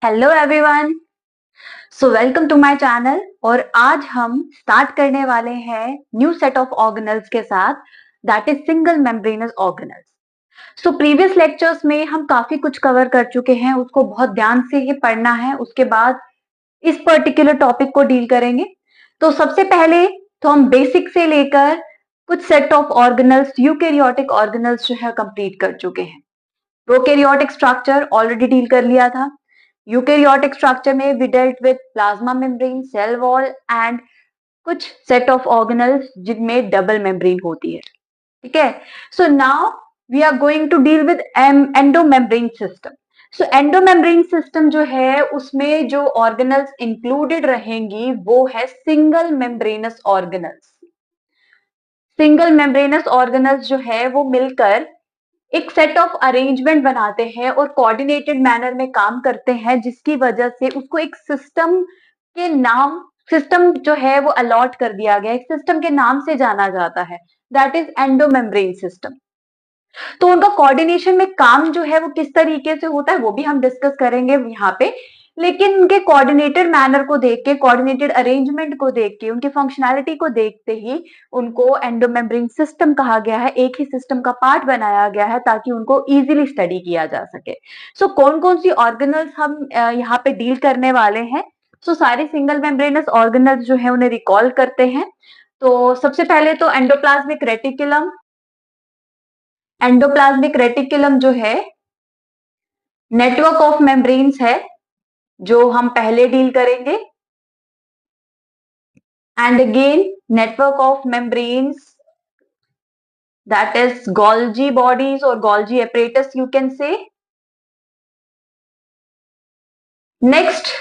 Hello everyone. Welcome to my channel. और आज हम स्टार्ट करने वाले हैं न्यू सेट ऑफ ऑर्गेनल्स के साथ, that is single membranous organelles. Previous lectures में हम काफी कुछ कवर कर चुके हैं, उसको बहुत ध्यान से ही पढ़ना है। उसके बाद इस पर्टिकुलर टॉपिक को डील करेंगे। तो सबसे पहले तो हम बेसिक से लेकर कुछ set of organelles, eukaryotic organelles जो है कंप्लीट कर चुके हैं। प्रोकैरियोटिक स्ट्रक्चर ऑलरेडी डील कर लिया था। यूकैरियोटिक स्ट्रक्चर में we dealt with plasma membrane, cell wall and कुछ सेट ऑफ ऑर्गेनल्स जिनमें डबल मेम्ब्रेन होती है। ठीक है। Now we are going to deal with endomembrane system. Endomembrane system जो है उसमें जो ऑर्गेनल्स इंक्लूडेड रहेंगी वो है single membranous organelles. Single membranous organelles जो है वो मिलकर एक सेट ऑफ अरेंजमेंट बनाते हैं और कोऑर्डिनेटेड मैनर में काम करते हैं, जिसकी वजह से उसको एक सिस्टम के नाम, सिस्टम जो है वो अलॉट कर दिया गया, एक सिस्टम के नाम से जाना जाता है, दैट इज एंडोमेम्ब्रेन सिस्टम। तो उनका कोऑर्डिनेशन में काम जो है वो किस तरीके से होता है वो भी हम डिस्कस करेंगे यहाँ पे। लेकिन उनके कोऑर्डिनेटेड मैनर को देख के, कोऑर्डिनेटेड अरेंजमेंट को देख के, उनकी फंक्शनैलिटी को देखते ही उनको एंडोमेम्ब्रेन सिस्टम कहा गया है, एक ही सिस्टम का पार्ट बनाया गया है ताकि उनको इजीली स्टडी किया जा सके। कौन कौन सी ऑर्गेनल्स हम यहाँ पे डील करने वाले हैं। सारे सिंगल मेम्ब्रेनस ऑर्गेनल्स जो है उन्हें रिकॉल करते हैं। तो सबसे पहले तो एंडोप्लाज्मिक रेटिकुलम। एंडोप्लाज्मिक रेटिकुलम जो है नेटवर्क ऑफ मेम्ब्रेन्स है जो हम पहले डील करेंगे। And again network of membranes, that is Golgi bodies और Golgi apparatus you can say. Next,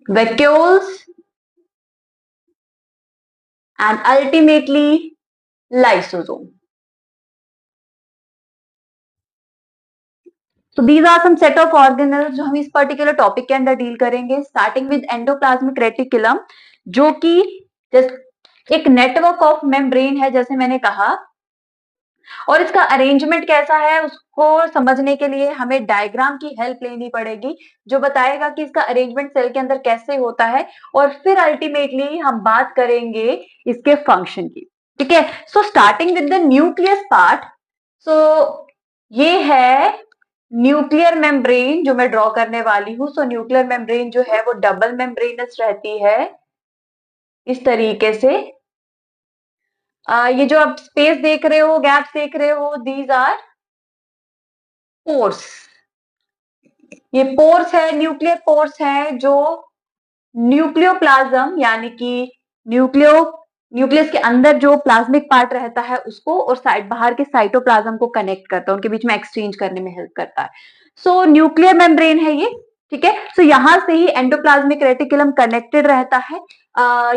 vacuoles and ultimately lysosome. These are some set of organelles जो हम इस पर्टिकुलर टॉपिक के अंदर डील करेंगे, स्टार्टिंग विद एंडोप्लाज्मिक रेटिकुलम, जो कि एक नेटवर्क ऑफ मेम्ब्रेन है जैसे मैंने कहा। और इसका अरेंजमेंट कैसा है उसको समझने के लिए हमें डायग्राम की हेल्प लेनी पड़ेगी, जो बताएगा कि इसका अरेंजमेंट सेल के अंदर कैसे होता है। और फिर अल्टीमेटली हम बात करेंगे इसके फंक्शन की। ठीक है। Starting with the nucleus part. So ये है न्यूक्लियर मेम्ब्रेन जो मैं ड्रॉ करने वाली हूँ। न्यूक्लियर मेम्ब्रेन जो है वो डबल मेम्ब्रेनस रहती है इस तरीके से। ये जो आप स्पेस देख रहे हो, गैप्स देख रहे हो, दीज आर पोर्स। ये पोर्स है, न्यूक्लियर पोर्स है जो न्यूक्लियोप्लाज्म यानी कि न्यूक्लियस के अंदर जो प्लाज्मिक पार्ट रहता है उसको और साइड बाहर के साइटोप्लाज्म को कनेक्ट करता है, उनके बीच में एक्सचेंज करने में हेल्प करता है। न्यूक्लियर मेम्ब्रेन है ये। ठीक है। यहां से ही एंडोप्लाज्मिक रेटिकुलम कनेक्टेड रहता है।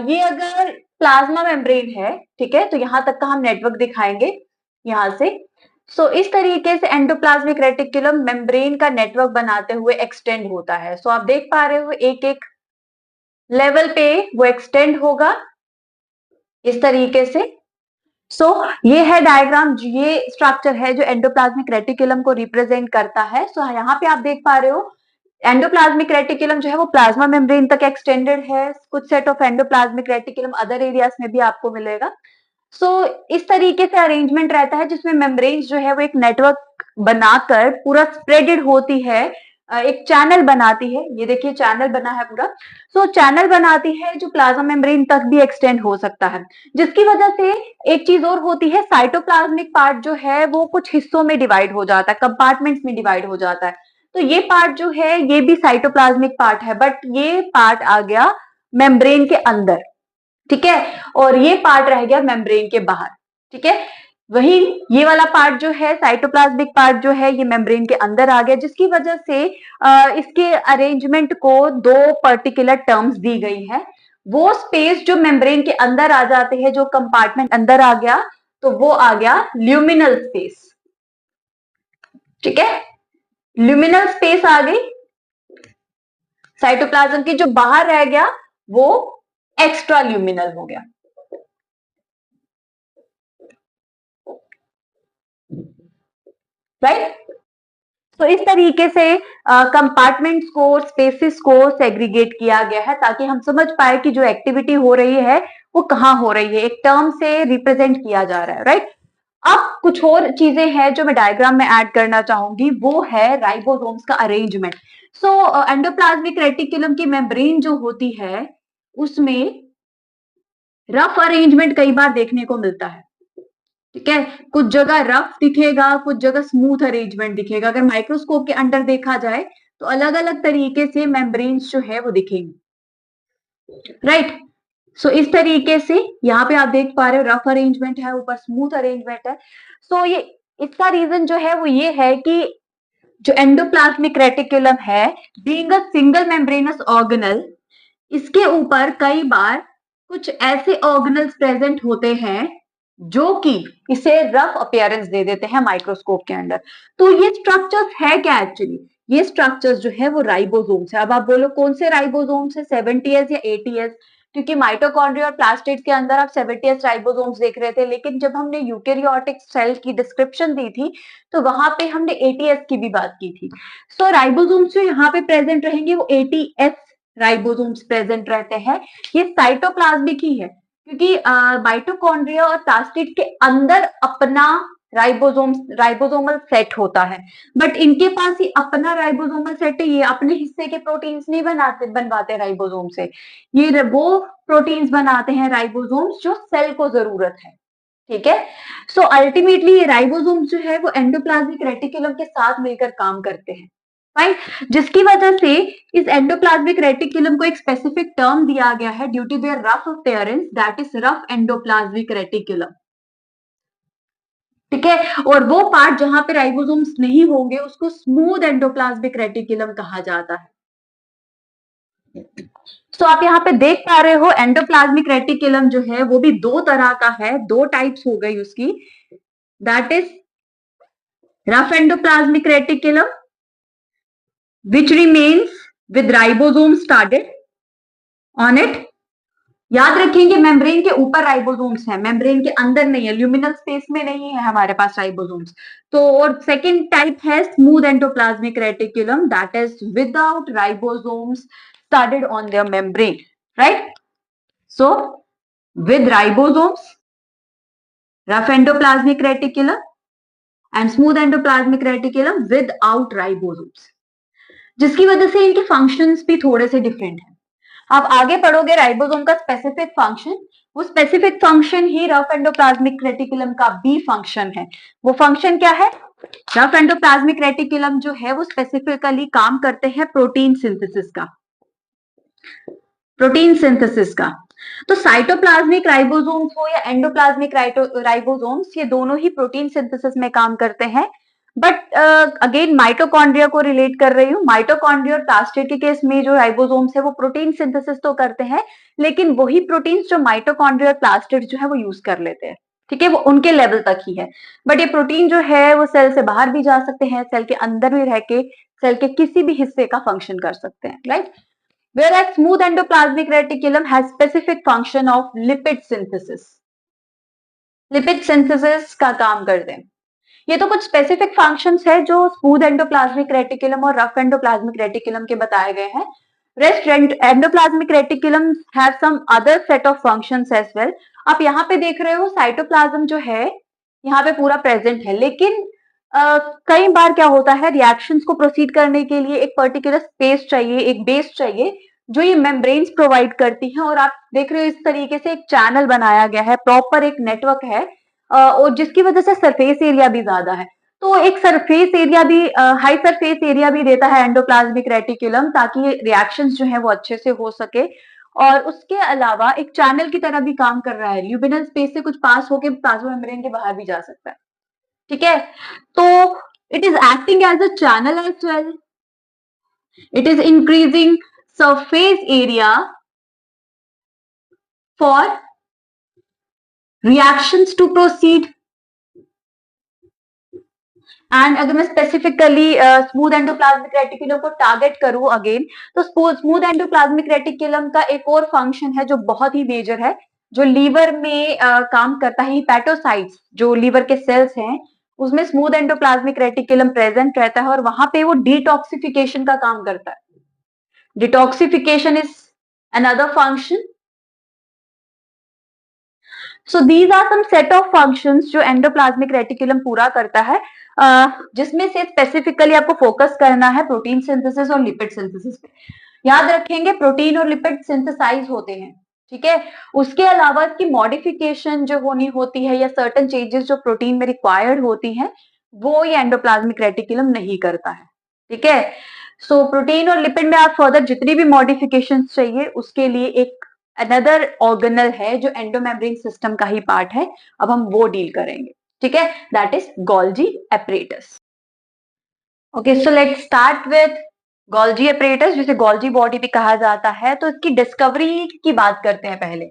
ये अगर प्लाज्मा मेम्ब्रेन है, ठीक है, तो यहां तक का हम नेटवर्क दिखाएंगे यहां से। इस तरीके से एंडोप्लाज्मिक रेटिकुलम मेम्ब्रेन का नेटवर्क बनाते हुए एक्सटेंड होता है। आप देख पा रहे हो एक एक लेवल पे वो एक्सटेंड होगा इस तरीके से। ये है डायग्राम, ये स्ट्रक्चर है जो एंडोप्लाज्मिक रेटिकुलम को रिप्रेजेंट करता है। यहाँ पे आप देख पा रहे हो एंडोप्लाज्मिक रेटिकुलम जो है वो प्लाज्मा मेम्ब्रेन तक एक्सटेंडेड है। कुछ set of endoplasmic reticulum other areas में भी आपको मिलेगा। इस तरीके से अरेंजमेंट रहता है जिसमें मेम्ब्रेन्स जो है वो एक नेटवर्क बनाकर पूरा स्प्रेडेड होती है, एक चैनल बनाती है। ये देखिए चैनल बना है पूरा। चैनल बनाती है जो प्लाज्मा मेम्ब्रेन तक भी एक्सटेंड हो सकता है, जिसकी वजह से एक चीज और होती है, साइटोप्लाज्मिक पार्ट जो है वो कुछ हिस्सों में डिवाइड हो जाता है, कंपार्टमेंट्स में डिवाइड हो जाता है। ये पार्ट जो है ये भी साइटोप्लाज्मिक पार्ट है, बट ये पार्ट आ गया मेम्ब्रेन के अंदर। ठीक है। और ये पार्ट रह गया मेम्ब्रेन के बाहर। ठीक है। वही ये वाला पार्ट जो है साइटोप्लाज्मिक पार्ट जो है ये मेम्ब्रेन के अंदर आ गया, जिसकी वजह से इसके अरेंजमेंट को दो पर्टिकुलर टर्म्स दी गई है। वो स्पेस जो मेम्ब्रेन के अंदर आ जाते हैं, जो कंपार्टमेंट अंदर आ गया, तो वो आ गया ल्यूमिनल स्पेस। ठीक है। ल्यूमिनल स्पेस आ गई। साइटोप्लाज्म की जो बाहर रह गया वो एक्स्ट्रा ल्यूमिनल हो गया। राइट। तो इस तरीके से कंपार्टमेंट्स को, स्पेसिस को सेग्रीगेट किया गया है ताकि हम समझ पाए कि जो एक्टिविटी हो रही है वो कहाँ हो रही है, एक टर्म से रिप्रेजेंट किया जा रहा है, राइट। अब कुछ और चीजें हैं जो मैं डायग्राम में ऐड करना चाहूंगी, वो है राइबोसोम्स का अरेंजमेंट। सो एंडोप्लाज्मिक रेटिकुलम की मेम्ब्रेन जो होती है उसमें रफ अरेंजमेंट कई बार देखने को मिलता है, ठीक है। कुछ जगह रफ दिखेगा, कुछ जगह स्मूथ अरेंजमेंट दिखेगा। अगर माइक्रोस्कोप के अंडर देखा जाए तो अलग अलग तरीके से मेम्ब्रेन्स जो है वो दिखेंगी, राइट। सो इस तरीके से यहाँ पे आप देख पा रहे हो रफ अरेंजमेंट है, ऊपर स्मूथ अरेंजमेंट है। सो ये इसका रीजन जो है वो ये है कि जो एंडोप्लाज्मिक रेटिकुलम है, being a single membranes organelle, इसके ऊपर कई बार कुछ ऐसे ऑर्गेनल्स प्रेजेंट होते हैं जो कि इसे रफ अपीयरेंस दे देते हैं माइक्रोस्कोप के अंदर। तो ये स्ट्रक्चर्स है क्या एक्चुअली? ये स्ट्रक्चर्स जो है वो राइबोसोम्स है। अब आप बोलो कौन से राइबोसोम्स है, 70s या 80s? क्योंकि माइटोकॉन्ड्रिया और प्लास्टिड्स के अंदर आप 70s राइबोसोम्स देख रहे थे, लेकिन जब हमने यूकेरियोटिक सेल की डिस्क्रिप्शन दी थी तो वहां पे हमने 80s की भी बात की थी। सो राइबोसोम्स जो यहाँ पे प्रेजेंट रहेंगे वो 80s राइबोसोम्स प्रेजेंट रहते हैं। ये साइटोप्लाज्मिक ही है क्योंकि माइटोकॉन्ड्रिया और प्लास्टिड के अंदर अपना राइबोसोमल सेट होता है, बट इनके पास ही अपना राइबोसोमल सेट है। ये अपने हिस्से के प्रोटीन्स नहीं बनवाते राइबोसोम से, ये वो प्रोटीन्स बनाते हैं राइबोसोम्स जो सेल को जरूरत है, ठीक है। सो अल्टीमेटली ये राइबोसोम्स जो है वो एंडोप्लाज्मिक रेटिकुलम के साथ मिलकर काम करते हैं, फाइन। जिसकी वजह से इस एंडोप्लाज्मिक रेटिकुलम को एक स्पेसिफिक टर्म दिया गया है due to their rough appearance, that is rough endoplasmic reticulum, ठीक है। और वो पार्ट जहां पे राइबोसोम्स नहीं होंगे उसको स्मूथ एंडोप्लाज्मिक रेटिकुलम कहा जाता है। सो आप यहाँ पे देख पा रहे हो एंडोप्लाज्मिक रेटिकुलम जो है वो भी दो तरह का है, दो टाइप्स हो गई उसकी, that is rough endoplasmic reticulum which remains with ribosome started on it। याद रखेंगे मेम्ब्रेन के ऊपर राइबोसोम्स है, मेम्ब्रेन के अंदर नहीं है, ल्यूमिनल स्पेस में नहीं है हमारे पास राइबोसोम्स। तो और सेकंड टाइप है smooth endoplasmic reticulum, that is without ribosomes started on their membrane, right. So with ribosomes, rough endoplasmic reticulum, and smooth endoplasmic reticulum without ribosomes, जिसकी वजह से इनके फंक्शंस भी थोड़े से डिफरेंट हैं। आप आगे पढ़ोगे राइबोसोम का स्पेसिफिक फंक्शन, वो स्पेसिफिक फंक्शन ही रफ एंडोप्लाज्मिक रेटिकुलम का भी फंक्शन है। वो फंक्शन क्या है? रफ एंडोप्लाज्मिक रेटिकुलम जो है वो स्पेसिफिकली काम करते हैं प्रोटीन सिंथेसिस का, प्रोटीन सिंथेसिस का। तो साइटोप्लाज्मिक राइबोसोम्स हो या एंडोप्लाज्मिक राइबोसोम्स, ये दोनों ही प्रोटीन सिंथेसिस में काम करते हैं। बट अगेन माइटोकॉन्ड्रिया को रिलेट कर रही हूँ। माइटोकॉन्ड्रिया और प्लास्टिड के केस में जो राइबोसोम्स है वो प्रोटीन सिंथेसिस तो करते हैं, लेकिन वही प्रोटीन्स जो माइटोकॉन्ड्रिया और प्लास्टिड जो है वो यूज कर लेते हैं, ठीक है, वो उनके लेवल तक ही है। बट ये प्रोटीन जो है वो सेल से बाहर भी जा सकते हैं, सेल के अंदर भी रह के सेल के किसी भी हिस्से का फंक्शन कर सकते हैं, right. Whereas smooth endoplasmic reticulum has specific function of lipid synthesis, lipid synthesis का काम करते हैं। ये तो कुछ स्पेसिफिक फंक्शंस है जो स्मूथ एंडोप्लाज्मिक रेटिकुलम और रफ एंडोप्लाज्मिक रेटिकुलम के बताए गए हैं। Rest endoplasmic reticulum have some other set of functions as well. आप यहाँ पे देख रहे हो साइटोप्लाज्म जो है यहाँ पे पूरा प्रेजेंट है, लेकिन कई बार क्या होता है, रिएक्शंस को प्रोसीड करने के लिए एक पर्टिकुलर स्पेस चाहिए, एक बेस चाहिए जो ये मेम्ब्रेन्स प्रोवाइड करती हैं। और आप देख रहे हो इस तरीके से एक चैनल बनाया गया है, प्रॉपर एक नेटवर्क है, और जिसकी वजह से सरफेस एरिया भी ज्यादा है। तो एक सरफेस एरिया भी, हाई सरफेस एरिया भी देता है एंडोप्लाज्मिक रेटिकुलम, ताकि रिएक्शंस जो है वो अच्छे से हो सके। और उसके अलावा एक चैनल की तरह भी काम कर रहा है, ल्यूबिनल स्पेस से कुछ पास होके प्लाज्मा मेम्ब्रेन के बाहर भी जा सकता है, ठीक है। तो it is acting as a channel as well, it is increasing surface area for reactions to proceed। And अगर मैं स्पेसिफिकली स्मूथ एंडोप्लाज्मिक रेटिकुलम को टारगेट करूं अगेन, तो स्मूथ एंडोप्लाज्मिक रेटिकुलम का एक और फंक्शन है जो बहुत ही मेजर है, जो लीवर में काम करता है। हिपैटोसाइट्स जो लीवर के सेल्स हैं उसमें स्मूथ एंडोप्लाज्मिक रेटिकुलम प्रेजेंट रहता है और वहां पे वो डिटॉक्सिफिकेशन का काम करता है. Detoxification is another function. So these are some set of functions जो एंडोप्लाज्मिक रेटिकुलम पूरा करता है, जिसमें से स्पेसिफिकली आपको फोकस करना है प्रोटीन सिंथेसिस और लिपिड सिंथेसिस पे. याद रखेंगे प्रोटीन और लिपिड सिंथेसाइज होते हैं, ठीक है. उसके अलावा इसकी मॉडिफिकेशन जो होनी होती है या सर्टेन चेंजेस जो प्रोटीन में रिक्वायर्ड होती हैं, वो ये एंडोप्लाज्मिक रेटिकुलम नहीं करता है, ठीक है. सो प्रोटीन और लिपिड में आप फर्दर जितनी भी मॉडिफिकेशन चाहिए उसके लिए एक अनदर ऑर्गेनल है जो एंडोमेम्ब्रेन सिस्टम का ही पार्ट है. अब हम वो डील करेंगे, ठीक है. That is Golgi apparatus. Okay, so let's start with Golgi apparatus, जिसे गोल्जी बॉडी भी कहा जाता है. तो इसकी डिस्कवरी की बात करते हैं पहले.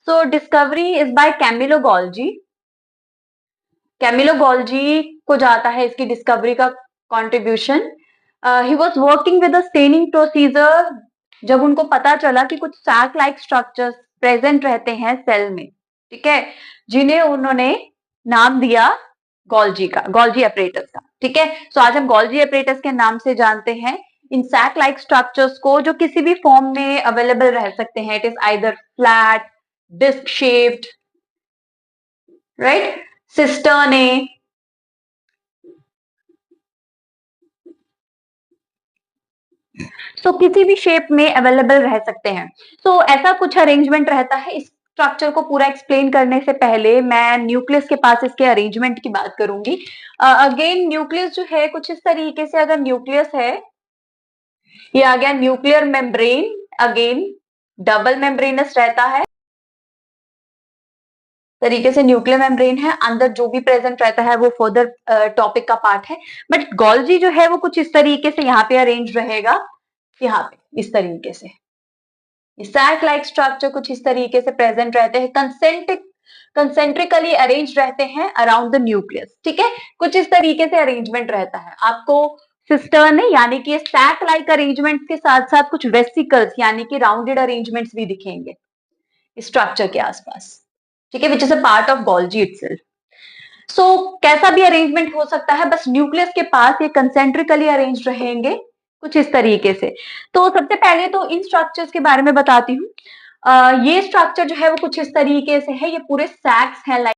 So discovery is by Camillo Golgi. Camillo Golgi को जाता है इसकी डिस्कवरी का contribution. He was working with a staining procedure. जब उनको पता चला कि कुछ सैक लाइक स्ट्रक्चर्स प्रेजेंट रहते हैं सेल में, ठीक है, जिन्हें उन्होंने नाम दिया गोल्जी का, गोल्जी एपरेटस का, ठीक है. सो आज हम गोल्जी एपरेटस के नाम से जानते हैं इन सैक लाइक स्ट्रक्चर्स को, जो किसी भी फॉर्म में अवेलेबल रह सकते हैं. It is either flat, disc shaped, right, cisternae, तो किसी भी शेप में अवेलेबल रह सकते हैं. तो ऐसा कुछ अरेंजमेंट रहता है. इस स्ट्रक्चर को पूरा एक्सप्लेन करने से पहले मैं न्यूक्लियस के पास इसके अरेंजमेंट की बात करूंगी. अगेन न्यूक्लियस जो है कुछ इस तरीके से, अगर न्यूक्लियस है, ये आ गया nuclear membrane. Again double membranous रहता है तरीके से. न्यूक्लियर मेम्ब्रेन है, अंदर जो भी प्रेजेंट रहता है वो फर्दर टॉपिक का पार्ट है. बट गोल्जी जो है वो कुछ इस तरीके से यहाँ पे अरेंज रहेगा, यहाँ पे इस तरीके से. सैक लाइक स्ट्रक्चर कुछ इस तरीके से प्रेजेंट रहते हैं, कंसेंट्रिकली अरेंज रहते हैं अराउंड द न्यूक्लियस, ठीक है. कुछ इस तरीके से अरेंजमेंट रहता है. आपको सिस्टर्न यानी कि सैक लाइक अरेंजमेंट के साथ साथ कुछ वेसिकल्स यानी कि राउंडेड अरेंजमेंट्स भी दिखेंगे स्ट्रक्चर के आसपास, ठीक है, which is a part of Golgi itself. So कैसा भी अरेंजमेंट हो सकता है, बस न्यूक्लियस के पास ये कंसेंट्रिकली अरेंज रहेंगे कुछ इस तरीके से. तो सबसे पहले तो इन स्ट्रक्चर्स के बारे में बताती हूँ. ये स्ट्रक्चर जो है वो कुछ इस तरीके से है. ये पूरे सैक्स हैं लाइक.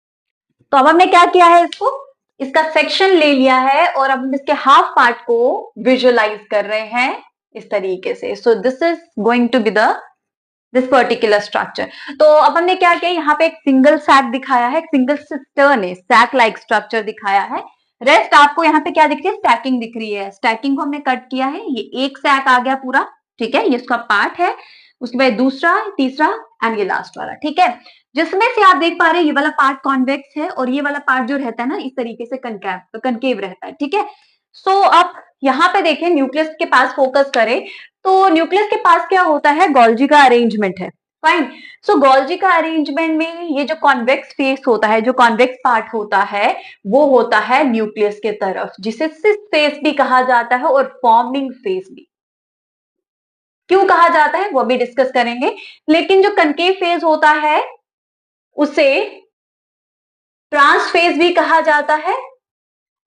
तो अब हमने क्या किया है, इसको, इसका सेक्शन ले लिया है और अब हम इसके हाफ पार्ट को विजुअलाइज कर रहे हैं इस तरीके से. So this is going to be the this particular structure. तो अब हमने क्या किया, यहाँ पे एक सिंगल सैक दिखाया है, एक सिंगल सिस्टर्न है, सैक लाइक स्ट्रक्चर दिखाया है. रेस्ट आपको यहाँ पे क्या दिख रही है, स्टैकिंग दिख रही है. स्टैकिंग को हमने कट किया है, ये एक सैक आ गया पूरा, ठीक है, ये इसका पार्ट है. उसके बाद दूसरा, तीसरा एंड ये लास्ट वाला, ठीक है. जिसमें से आप देख पा रहे हैं ये वाला पार्ट कॉन्वेक्स है और ये वाला पार्ट जो रहता है ना इस तरीके से कनकेव रहता है, ठीक है. सो आप यहाँ पे देखें, न्यूक्लियस के पास फोकस करें तो न्यूक्लियस के पास क्या होता है, गोल्जी का अरेंजमेंट है. फाइन. सो गोल्जी का अरेंजमेंट में ये जो कॉन्वेक्स फेस होता है, जो कॉन्वेक्स पार्ट होता है, वो होता है न्यूक्लियस के तरफ, जिसे सिस फेस भी कहा जाता है और फॉर्मिंग फेस भी. क्यों कहा जाता है वो भी डिस्कस करेंगे. लेकिन जो कनकेव फेज होता है उसे ट्रांस फेज भी कहा जाता है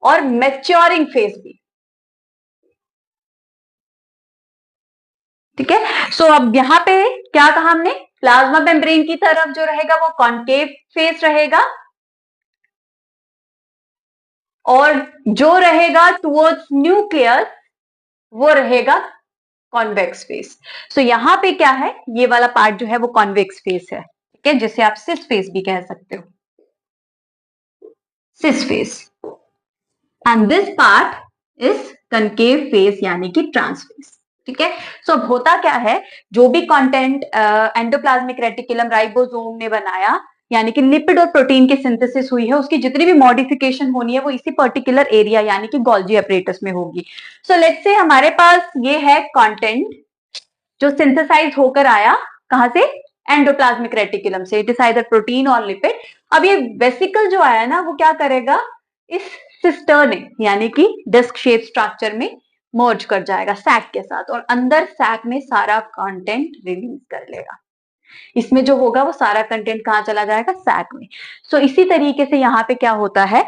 और मैच्योरिंग फेज भी, ठीक है. सो अब यहाँ पे क्या कहा हमने, प्लाज्मा मेम्ब्रेन की तरफ जो रहेगा वो कॉन्केव फेस रहेगा और जो रहेगा टुवर्ड्स न्यूक्लियस वो रहेगा कॉन्वेक्स फेस. सो यहाँ पे क्या है, ये वाला पार्ट जो है वो कॉन्वेक्स फेस है, ठीक है, जिसे आप सिस फेस भी कह सकते हो, cis face. And this part is concave face यानी कि ट्रांस फेस, ठीक है. सो अब होता क्या है, जो भी कंटेंट एंडोप्लाज्मिक रेटिकुलम राइबोसोम ने बनाया यानी कि लिपिड और प्रोटीन की सिंथेसिस हुई है, उसकी जितनी भी मॉडिफिकेशन होनी है वो इसी पर्टिकुलर एरिया यानी कि गोल्जी एपरेटस में होगी. सो लेट्स से हमारे पास ये है कंटेंट जो सिंथेसाइज होकर आया, कहां से, एंडोप्लाज्मिक रेटिकुलम से. इट इज आइदर प्रोटीन और लिपिड. अब ये वेसिकल जो आया ना वो क्या करेगा, इस सिस्टर्न यानी कि डिस्क शेप स्ट्रक्चर में मर्ज कर जाएगा सैक के साथ और अंदर सैक में सारा कंटेंट रिलीज कर लेगा. इसमें जो होगा वो सारा कंटेंट कहाँ चला जाएगा, सैक में। सो इसी तरीके से यहाँ पे क्या होता है,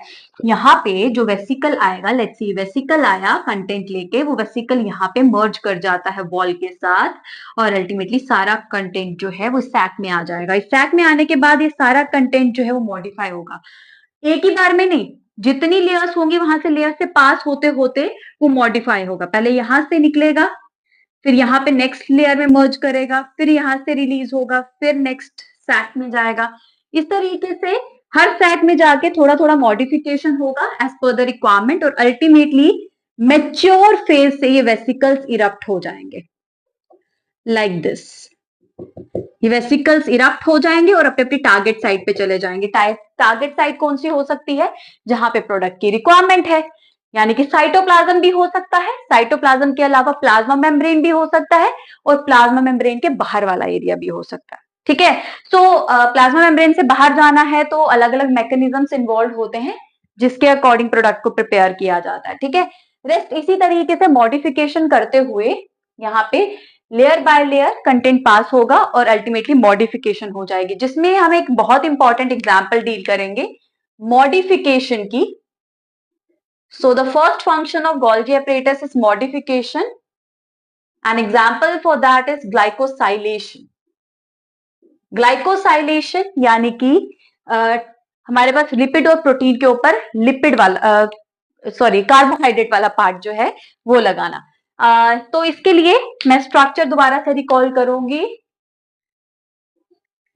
यहाँ पे जो वेसिकल आएगा, लेट्स सी वेसिकल आया कंटेंट लेके, वो वेसिकल यहाँ पे मर्ज कर जाता है वॉल के साथ, और अल्टीमेटली सारा कंटेंट जो है वो सैक में आ जाएगा। इस सैक में आने के बाद ये सारा कंटेंट जो है वो मॉडिफाई होगा, एक ही बार में नहीं, जितनी लेयर्स होंगी वहां से लेयर से पास होते होते वो मॉडिफाई होगा। पहले यहां से निकलेगा, फिर यहाँ पे नेक्स्ट लेयर में मर्ज करेगा, फिर यहाँ से रिलीज होगा, फिर नेक्स्ट सैक में जाएगा। इस तरीके से हर सैक में जाके थोड़ा थोड़ा मॉडिफिकेशन होगा एज पर द रिक्वायरमेंट, और अल्टीमेटली मेच्योर फेज से ये वेसिकल्स इरप्ट हो जाएंगे लाइक दिस। ये वेसिकल्स इरप्ट हो जाएंगे और अपने अपनी टारगेट साइट पे चले जाएंगे। टारगेट साइट कौन सी हो सकती है, जहां पे प्रोडक्ट की रिक्वायरमेंट है, यानी कि साइटोप्लाज्म भी हो सकता है, साइटोप्लाज्म के अलावा प्लाज्मा मेम्ब्रेन भी हो सकता है, और प्लाज्मा मेम्ब्रेन के बाहर वाला एरिया भी हो सकता है। ठीक है, सो प्लाज्मा मेम्ब्रेन से बाहर जाना है तो अलग अलग मैकेनिज्म्स इन्वॉल्व होते हैं, जिसके अकॉर्डिंग प्रोडक्ट को प्रिपेयर किया जाता है। ठीक है, रेस्ट इसी तरीके से मॉडिफिकेशन करते हुए यहाँ पे लेयर बाय लेयर कंटेंट पास होगा और अल्टीमेटली मॉडिफिकेशन हो जाएगी, जिसमें हम एक बहुत इंपॉर्टेंट एग्जांपल डील करेंगे मॉडिफिकेशन की। So the first function of Golgi apparatus is modification. An example for that is glycosylation. Glycosylation यानी कि हमारे पास लिपिड और प्रोटीन के ऊपर लिपिड वाला सॉरी कार्बोहाइड्रेट वाला पार्ट जो है वो लगाना। तो इसके लिए मैं स्ट्रक्चर दोबारा से रिकॉल करूंगी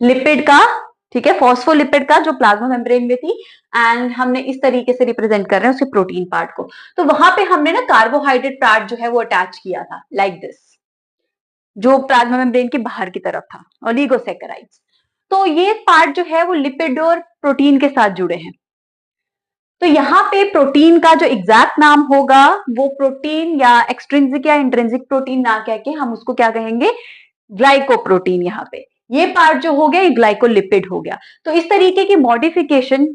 लिपिड का, ठीक है, फॉस्फोलिपिड का जो प्लाज्मा मेम्ब्रेन में थी, एंड हमने इस तरीके से रिप्रेजेंट कर रहे हैं उसके प्रोटीन पार्ट को। तो वहां पे हमने ना कार्बोहाइड्रेट पार्ट जो है वो अटैच किया था लाइक दिस, जो प्लाज्मा मेम्ब्रेन के बाहर की तरफ था, ओलिगोसैकेराइड्स। तो ये पार्ट जो है वो लिपिड और प्रोटीन के साथ जुड़े हैं। तो यहाँ पे प्रोटीन का जो एग्जैक्ट नाम होगा वो प्रोटीन या एक्सट्रिंसिक या इंट्रिंसिक प्रोटीन ना कह के हम उसको क्या कहेंगे, ग्लाइकोप्रोटीन। यहाँ पे ये पार्ट जो हो गया ये ग्लाइकोलिपिड हो गया। तो इस तरीके की मॉडिफिकेशन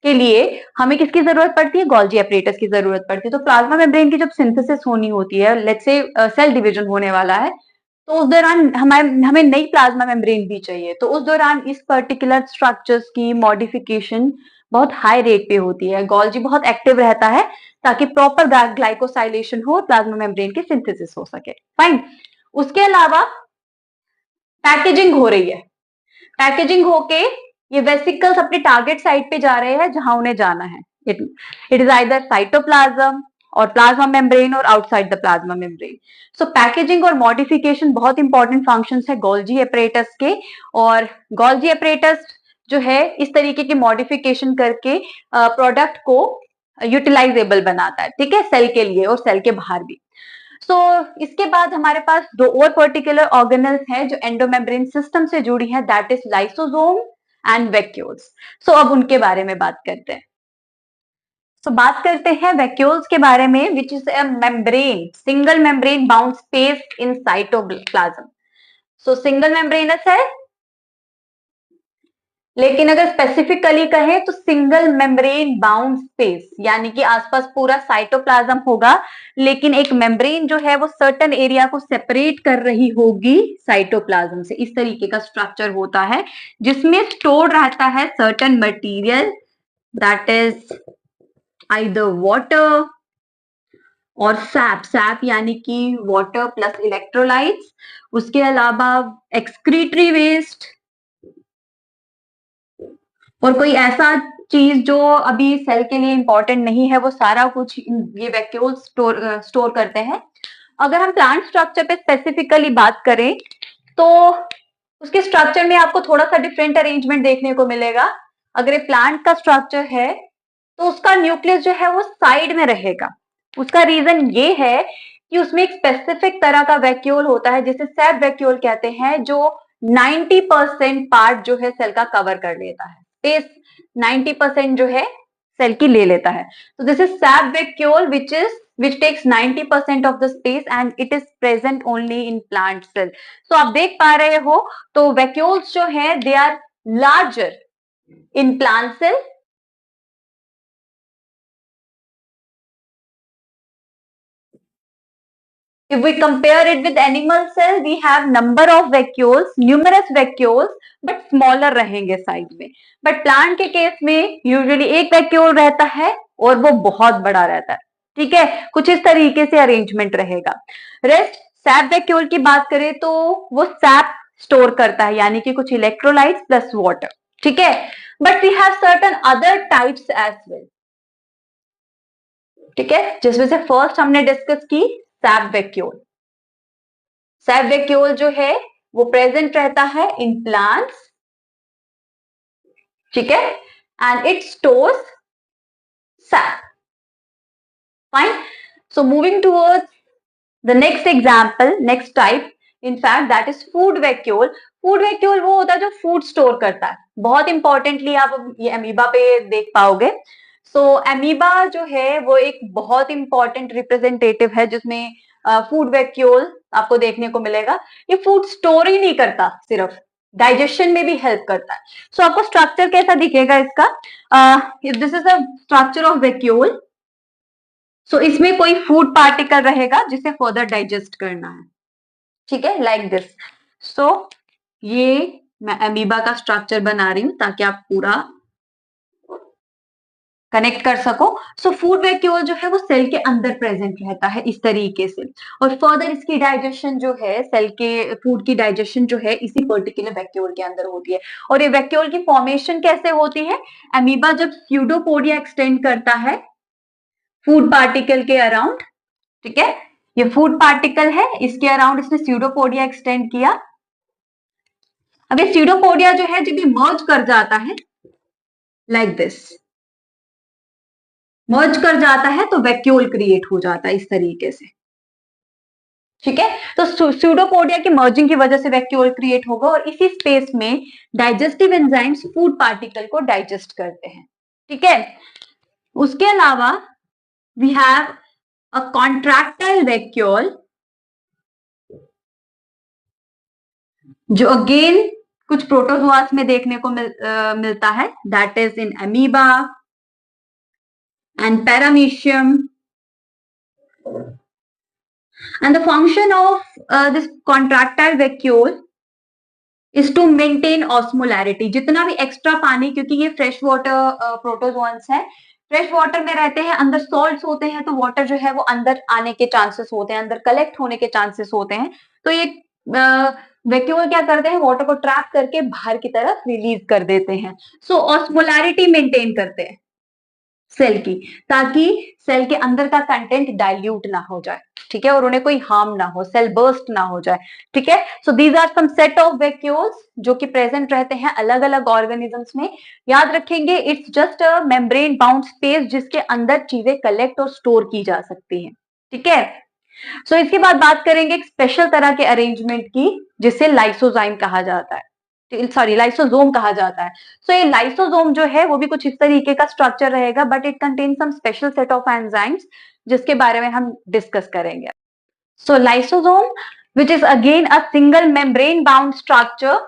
के लिए हमें किसकी जरूरत पड़ती है, गोल्जी अपरेटस की जरूरत पड़ती है। तो प्लाज्मा मेम्ब्रेन की जब सिंथेसिस होनी होती है, लेट्स से सेल डिवीजन होने वाला है, तो उस दौरान हमें नई प्लाज्मा मेम्ब्रेन भी चाहिए। तो उस दौरान इस पर्टिकुलर स्ट्रक्चर्स की मॉडिफिकेशन बहुत हाई रेट पे होती है, गोल्जी बहुत एक्टिव रहता है ताकि प्रॉपर ग्लाइकोसाइलेशन हो, प्लाज्मा मेम्ब्रेन की सिंथेसिस हो सके। फाइन। उसके अलावा पैकेजिंग हो रही है, पैकेजिंग होके ये वेसिकल्स अपने टारगेट साइट पे जा रहे हैं जहां उन्हें जाना है। इट इज आइदर साइटोप्लाज्म और प्लाज्मा मेम्ब्रेन और outside the plasma membrane. So packaging और मॉडिफिकेशन बहुत इंपॉर्टेंट फंक्शंस है गोल्जी एपरेटस के, और गोल्जी एपरेटस जो है इस तरीके की मॉडिफिकेशन करके प्रोडक्ट को यूटिलाइजेबल बनाता है, ठीक है, सेल के लिए और सेल के बाहर भी। सो इसके बाद हमारे पास दो और पर्टिकुलर ऑर्गेनल्स हैं जो एंडोमेम्ब्रेन सिस्टम से जुड़ी हैं, that is lysosome and vacuoles. So अब उनके बारे में बात करते हैं। सो बात करते हैं वैक्यूल्स के बारे में, विच is a membrane, single membrane bound space in cytoplasm. So single membranes है, लेकिन अगर स्पेसिफिकली कहें तो सिंगल मेम्ब्रेन बाउंड स्पेस, यानी कि आसपास पूरा साइटोप्लाज्म होगा, लेकिन एक मेम्ब्रेन जो है वो सर्टेन एरिया को सेपरेट कर रही होगी साइटोप्लाज्म से। इस तरीके का स्ट्रक्चर होता है जिसमें स्टोर रहता है certain material, that is either water और सैप, सैप यानी कि वाटर प्लस इलेक्ट्रोलाइट्स। उसके अलावा एक्सक्रीटरी वेस्ट और कोई ऐसा चीज जो अभी सेल के लिए इंपॉर्टेंट नहीं है, वो सारा कुछ ये वैक्यूल स्टोर करते हैं। अगर हम प्लांट स्ट्रक्चर पे स्पेसिफिकली बात करें तो उसके स्ट्रक्चर में आपको थोड़ा सा डिफरेंट अरेंजमेंट देखने को मिलेगा। अगर ये प्लांट का स्ट्रक्चर है तो उसका न्यूक्लियस जो है वो साइड में रहेगा। उसका रीजन ये है कि उसमें एक स्पेसिफिक तरह का वैक्यूल होता है जिसे सैप वैक्यूल कहते हैं, जो 90% पार्ट जो है सेल का कवर कर लेता है, स्पेस 90% जो है सेल की ले लेता है। तो this is SAP vacuole which takes 90% of the space and it is present only in plant cell. So आप देख पा रहे हो तो वैक्यूल्स जो है they are larger in plant cell If we compare it with animal cell, we have number of vacuoles, numerous vacuoles, but smaller रहेंगे size में. But plant के केस में usually एक vacuole रहता है और वो बहुत बड़ा रहता है. ठीक है, कुछ इस तरीके से अरेंजमेंट रहेगा. रेस्ट सैप वैक्यूल की बात करें तो वो सैप स्टोर करता है, यानी कि कुछ इलेक्ट्रोलाइट्स प्लस वाटर. ठीक है, but we have certain other types as well. ठीक है, जिसमें से फर्स्ट हमने डिस्कस की सैप वैक्यूल. सैप वैक्यूल जो है वो प्रेजेंट रहता है इन प्लांट्स. ठीक है, and it stores SAP. Fine. So moving towards the next example, next type, in fact that is food vacuole. Food vacuole वो होता है जो फूड स्टोर करता है. बहुत इंपॉर्टेंटली आप ये अमीबा पे देख पाओगे. सो अमीबा जो है वो एक बहुत इंपॉर्टेंट रिप्रेजेंटेटिव है जिसमें फूड वैक्यूल आपको देखने को मिलेगा. ये फूड स्टोर ही नहीं करता, सिर्फ डाइजेशन में भी हेल्प करता है. सो आपको स्ट्रक्चर कैसा दिखेगा इसका? This is a structure of vacuole. So इसमें कोई फूड पार्टिकल रहेगा जिसे फर्दर डाइजेस्ट करना है. ठीक है, लाइक दिस. सो ये मैं अमीबा का स्ट्रक्चर बना रही हूं ताकि आप पूरा कनेक्ट कर सको. सो फूड वैक्यूल जो है वो सेल के अंदर प्रेजेंट रहता है इस तरीके से, और फर्दर इसकी डाइजेशन जो है, सेल के फूड की डाइजेशन जो है इसी पर्टिकुलर वैक्यूल के अंदर होती है. और ये वैक्यूल की फॉर्मेशन कैसे होती है? अमीबा जब स्यूडोपोडिया एक्सटेंड करता है फूड पार्टिकल के अराउंड. ठीक है, ये फूड पार्टिकल है, इसके अराउंड इसने स्यूडोपोडिया एक्सटेंड किया. अब ये स्यूडोपोडिया जो है जब ये मर्ज कर जाता है लाइक दिस, मर्ज कर जाता है तो वैक्यूल क्रिएट हो जाता है इस तरीके से. ठीक है, तो स्यूडोपोडिया के मर्जिंग की वजह से वैक्यूल क्रिएट होगा और इसी स्पेस में डाइजेस्टिव एंजाइम्स फूड पार्टिकल को डाइजेस्ट करते हैं. ठीक है, उसके अलावा we have a contractile vacuole जो अगेन कुछ प्रोटोजोआस में देखने को मिलता है. That is in amoeba and paramecium. And the function of this contractile vacuole is to maintain osmolarity. जितना भी एक्स्ट्रा पानी, क्योंकि ये फ्रेश वाटर प्रोटोजोन्स है, फ्रेश वाटर में रहते हैं, अंदर सॉल्ट्स होते हैं, तो वाटर जो है वो अंदर आने के चांसेस होते हैं, अंदर कलेक्ट होने के चांसेस होते हैं. तो ये वैक्यूल क्या करते हैं? वाटर को ट्रैप करके बाहर की तरफ रिलीज कर देते हैं. सो ऑस्मोलैरिटी मेंटेन करते हैं सेल की, ताकि सेल के अंदर का कंटेंट डाइल्यूट ना हो जाए. ठीक है, और उन्हें कोई हार्म ना हो, सेल बर्स्ट ना हो जाए. ठीक है, so these are some set of vacuoles जो कि प्रेजेंट रहते हैं अलग अलग ऑर्गेनिजम्स में. याद रखेंगे, it's just a membrane bound space जिसके अंदर चीजें कलेक्ट और स्टोर की जा सकती हैं. ठीक है, सो इसके बाद बात करेंगे एक स्पेशल तरह के अरेंजमेंट की जिसे लाइसोजाइम कहा जाता है, सॉरी लाइसोसोम कहा जाता है. सो ये लाइसोसोम जो है वो भी कुछ इस तरीके का स्ट्रक्चर रहेगा, but it contain some special set of enzymes जिसके बारे में हम डिस्कस करेंगे. So lysosome which is again a single membrane bound structure,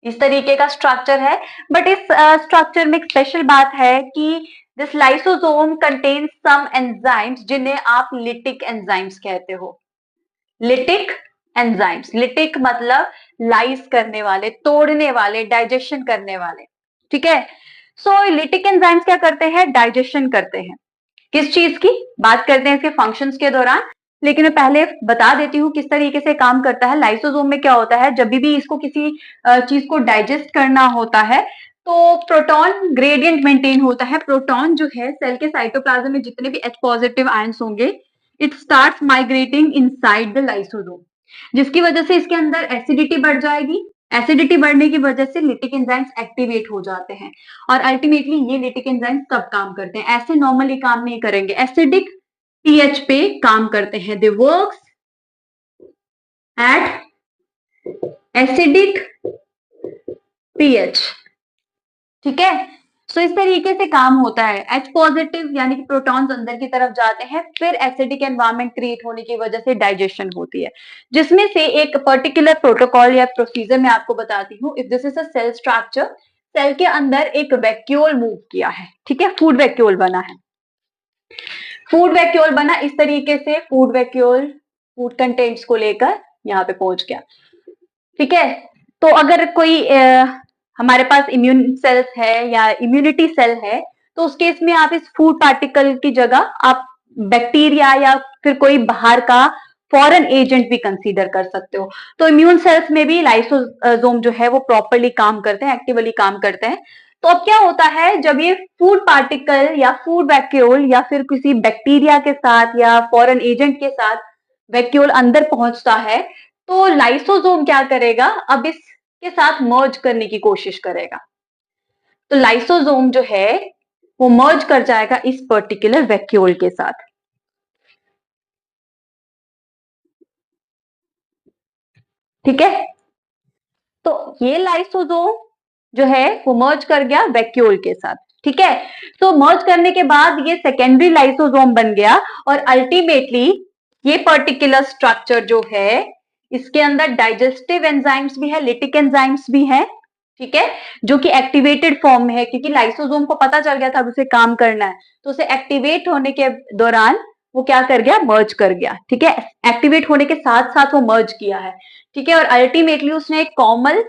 इस तरीके का स्ट्रक्चर है. बट इस स्ट्रक्चर में एक स्पेशल बात है कि this lysosome contains some enzymes जिन्हें आप लिटिक एंजाइम्स कहते हो. लिटिक एंजाइम्स, लिटिक मतलब लाइस करने वाले, तोड़ने वाले, डाइजेशन करने वाले. ठीक है, सो लिटिक एंजाइम्स क्या करते हैं? डाइजेशन करते हैं. किस चीज की बात करते हैं इसके फंक्शंस के दौरान, लेकिन मैं पहले बता देती हूँ किस तरीके से काम करता है. लाइसोसोम में क्या होता है, जब भी इसको किसी चीज को डाइजेस्ट करना होता है तो प्रोटॉन ग्रेडियंट मेंटेन होता है. प्रोटॉन जो है सेल के साइटोप्लाज्म में जितने भी H पॉजिटिव आयंस होंगे, it starts migrating inside the lysosome, जिसकी वजह से इसके अंदर एसिडिटी बढ़ जाएगी. एसिडिटी बढ़ने की वजह से लिटिक एंजाइम्स एक्टिवेट हो जाते हैं, और अल्टीमेटली ये लिटिक एंजाइम्स कब काम करते हैं? ऐसे नॉर्मली काम नहीं करेंगे, एसिडिक पीएच पे काम करते हैं. दे वर्क्स एट एसिडिक पीएच. ठीक है, सो इस तरीके से काम होता है. H पॉजिटिव यानी कि प्रोटॉन्स अंदर की तरफ जाते हैं, फिर एसिडिक एनवायरनमेंट क्रिएट होने की वजह से डाइजेशन होती है, जिसमें से एक पर्टिकुलर प्रोटोकॉल या प्रोसीजर मैं आपको बताती हूँ. If this is a cell structure, cell के अंदर एक वैक्यूल मूव किया है. ठीक है, फूड वैक्यूल बना है. फूड वैक्यूल बना इस तरीके से, फूड वैक्यूल फूड कंटेंट्स को लेकर यहाँ पे पहुंच गया। ठीक है, तो अगर कोई हमारे पास इम्यून सेल्स है या इम्यूनिटी सेल है, तो उस केस में आप इस फूड पार्टिकल की जगह आप बैक्टीरिया या फिर कोई बाहर का फॉरेन एजेंट भी कंसीडर कर सकते हो। तो इम्यून सेल्स में भी लाइसोसोम जो है वो प्रॉपरली काम करते हैं, एक्टिवली काम करते हैं। तो अब क्या होता है, जब ये फूड पार्टिकल या फूड वैक्यूल या फिर किसी बैक्टीरिया के साथ या फॉरेन एजेंट के साथ वैक्यूल अंदर पहुंचता है, तो लाइसोसोम क्या करेगा, अब इसके साथ मर्ज करने की कोशिश करेगा। तो लाइसोसोम जो है वो मर्ज कर जाएगा इस पर्टिकुलर वैक्यूल के साथ। ठीक है, तो ये लाइसोसोम जो है वो मर्ज कर गया वैक्यूल के साथ। ठीक है, तो मर्ज करने के बाद ये सेकेंडरी लाइसोसोम बन गया और अल्टीमेटली ये पर्टिकुलर स्ट्रक्चर जो है इसके अंदर डाइजेस्टिव एंजाइम्स भी है, लिटिक एंजाइम्स भी है। ठीक है, जो कि एक्टिवेटेड फॉर्म में है, क्योंकि लाइसोसोम को पता चल गया था अब उसे काम करना है, तो उसे एक्टिवेट होने के दौरान वो क्या कर गया, मर्ज कर गया। ठीक है, एक्टिवेट होने के साथ साथ वो मर्ज किया है। ठीक है, और अल्टीमेटली उसने एक कॉमन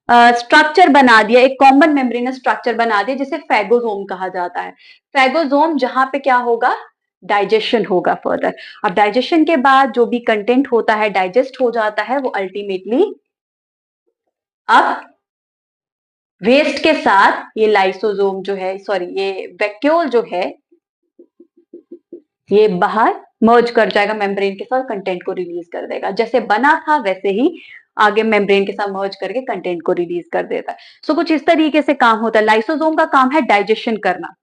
स्ट्रक्चर बना दिया, एक कॉमन मेम्ब्रेनस स्ट्रक्चर बना दिया जिसे फैगोसोम कहा जाता है। फैगोसोम जहां पे क्या होगा, डाइजेशन होगा फर्दर। अब डाइजेशन के बाद जो भी कंटेंट होता है डाइजेस्ट हो जाता है, वो अल्टीमेटली अब वेस्ट के साथ ये लाइसोसोम जो है, सॉरी ये वैक्यूल जो है ये बाहर मर्ज कर जाएगा मेम्ब्रेन के साथ, कंटेंट को रिलीज कर देगा। जैसे बना था वैसे ही आगे मेम्ब्रेन के साथ मर्ज करके कंटेंट को रिलीज कर देता है। सो कुछ इस तरीके से काम होता है। लाइसोसोम का काम है डाइजेशन करना।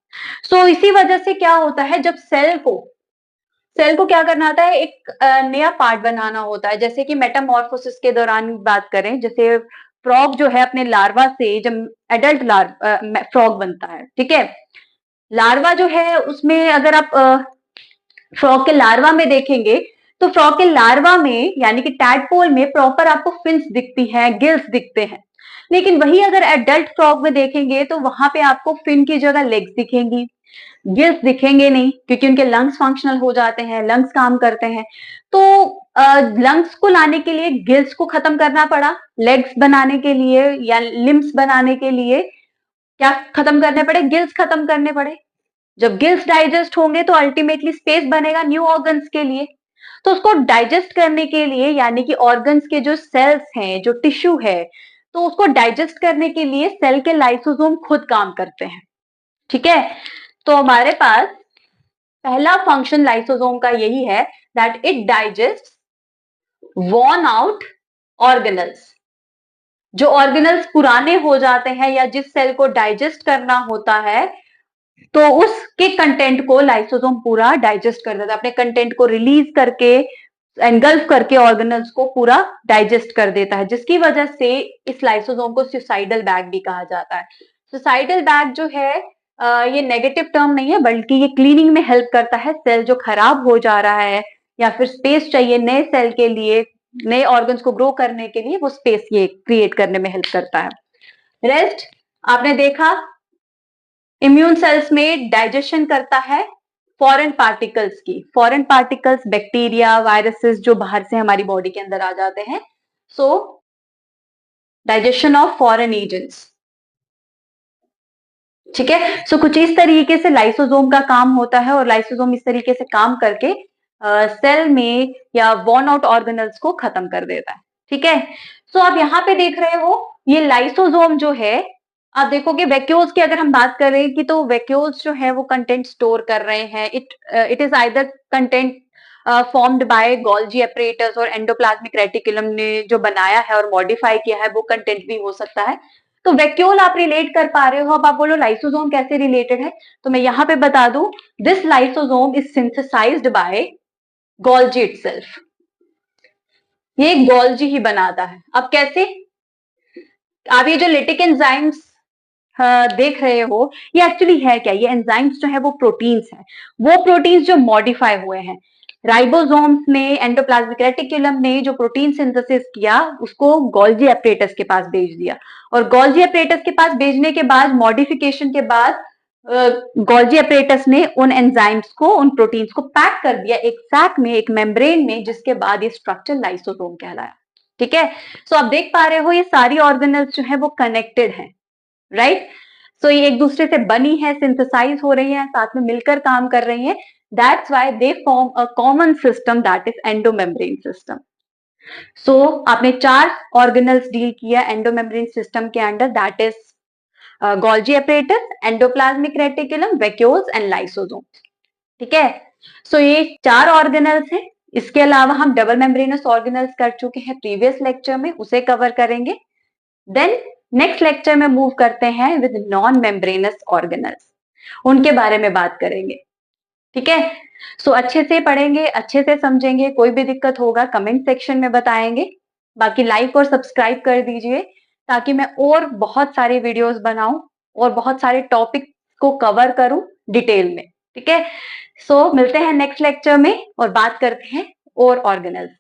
सो इसी वजह से क्या होता है, जब सेल को क्या करना होता है, एक नया पार्ट बनाना होता है। जैसे कि मेटामॉर्फोसिस के दौरान बात करें, जैसे फ्रॉग जो है अपने लार्वा से जब एडल्ट फ्रॉग बनता है। ठीक है, लार्वा जो है उसमें अगर आप फ्रॉग के लार्वा में देखेंगे, तो फ्रॉग के लार्वा में यानी कि टैडपोल में प्रॉपर आपको फिन्स दिखती हैं, गिल्स दिखते हैं। लेकिन वही अगर एडल्ट फ्रॉग में देखेंगे तो वहां पे आपको फिन की जगह लेग्स दिखेंगी, गिल्स दिखेंगे नहीं, क्योंकि उनके लंग्स फंक्शनल हो जाते हैं, लंग्स काम करते हैं। तो लंग्स को लाने के लिए गिल्स को खत्म करना पड़ा, लेग्स बनाने के लिए या लिम्स बनाने के लिए क्या खत्म करने पड़े, गिल्स खत्म करने पड़े। जब गिल्स डाइजेस्ट होंगे तो अल्टीमेटली स्पेस बनेगा न्यू ऑर्गन्स के लिए। तो उसको डाइजेस्ट करने के लिए यानी कि ऑर्गन्स के जो सेल्स हैं, जो टिश्यू है, तो उसको डाइजेस्ट करने के लिए सेल के लाइसोसोम खुद काम करते हैं। ठीक है, तो हमारे पास पहला फंक्शन लाइसोसोम का यही है that it digest worn out organelles. जो ऑर्गेनल्स पुराने हो जाते हैं या जिस सेल को डाइजेस्ट करना होता है, तो उसके कंटेंट को लाइसोसोम पूरा डाइजेस्ट कर देता है, अपने कंटेंट को रिलीज करके एनगल्फ करके ऑर्गेनल्स को पूरा डाइजेस्ट कर देता है, जिसकी वजह से इस लाइसोसोम को सुसाइडल बैग भी कहा जाता है। सुसाइडल बैग जो है ये नेगेटिव टर्म नहीं है, बल्कि ये क्लीनिंग में हेल्प करता है। सेल जो खराब हो जा रहा है या फिर स्पेस चाहिए नए सेल के लिए, नए ऑर्गन्स को ग्रो करने के लिए, वो स्पेस ये क्रिएट करने में हेल्प करता है। रेस्ट आपने देखा, इम्यून सेल्स में डाइजेशन करता है फॉरेन पार्टिकल्स की। फॉरेन पार्टिकल्स बैक्टीरिया, वायरसेस जो बाहर से हमारी बॉडी के अंदर आ जाते हैं। सो डाइजेशन ऑफ फॉरेन एजेंट्स। ठीक है, सो कुछ इस तरीके से लाइसोसोम का काम होता है और लाइसोसोम इस तरीके से काम करके सेल में या वॉर्न आउट ऑर्गेनल्स को खत्म कर देता है। ठीक है, सो आप यहाँ पे देख रहे हो ये लाइसोसोम जो है, आप देखोगे वैक्यूल्स की अगर हम बात करें कि तो वैक्यूल्स जो है वो कंटेंट स्टोर कर रहे हैं। It is either content formed by Golgi apparatus और एंडोप्लाज्मिक रेटिकुलम ने जो बनाया है और मॉडिफाई किया है, वो कंटेंट भी हो सकता है। तो वैक्यूल आप रिलेट कर पा रहे हो। अब आप बोलो लाइसोसोम कैसे रिलेटेड है, तो मैं यहाँ पे बता दूं, this lysosome is synthesised by Golgi itself. ये गोल्जी ही बनाता है। अब कैसे, आप ये जो लिटिक एंजाइम्स देख रहे हो, ये एक्चुअली है क्या, ये एंजाइम्स जो है वो प्रोटीन्स हैं। वो प्रोटीन्स जो मॉडिफाई हुए हैं। राइबोसोम्स ने, एंडोप्लाज्मिक रेटिकुलम ने जो प्रोटीन सिंथेसिस किया उसको गोल्जी एपरेटस के पास भेज दिया, और गोल्जी एपरेटस के पास भेजने के बाद मॉडिफिकेशन के बाद गोल्जी अपरेटस ने उन एंजाइम्स को, उन प्रोटीन्स को पैक कर दिया एक सैक में, एक मेम्ब्रेन में, जिसके बाद ये स्ट्रक्चर लाइसोसोम कहलाया। ठीक है, सो आप देख पा रहे हो ये सारी ऑर्गेनल्स जो है वो कनेक्टेड हैं, राइट। सो ये एक दूसरे से बनी है, सिंथेसाइज हो रही है, साथ में मिलकर काम कर रही है। That's why they form a common system, that is endomembrane system. So आपने 4 ऑर्गेनल्स डील किया एंडोमेम्ब्रेन सिस्टम के under, that is Golgi apparatus, endoplasmic reticulum, vacuoles and lysosome. ठीक है, सो ये 4 ऑर्गेनल्स हैं। इसके अलावा हम डबल मेम्ब्रेनस ऑर्गेनल्स कर चुके हैं प्रीवियस लेक्चर में, उसे कवर करेंगे। देन नेक्स्ट लेक्चर में मूव करते हैं विद नॉन मेम्ब्रेनस ऑर्गेनल्स, उनके बारे में बात करेंगे। ठीक है, सो अच्छे से पढ़ेंगे, अच्छे से समझेंगे, कोई भी दिक्कत होगा कमेंट सेक्शन में बताएंगे। बाकी लाइक और सब्सक्राइब कर दीजिए ताकि मैं और बहुत सारे वीडियोस बनाऊं और बहुत सारे टॉपिक को कवर करूं डिटेल में। ठीक है, सो मिलते हैं नेक्स्ट लेक्चर में और बात करते हैं और ऑर्गेनल्स।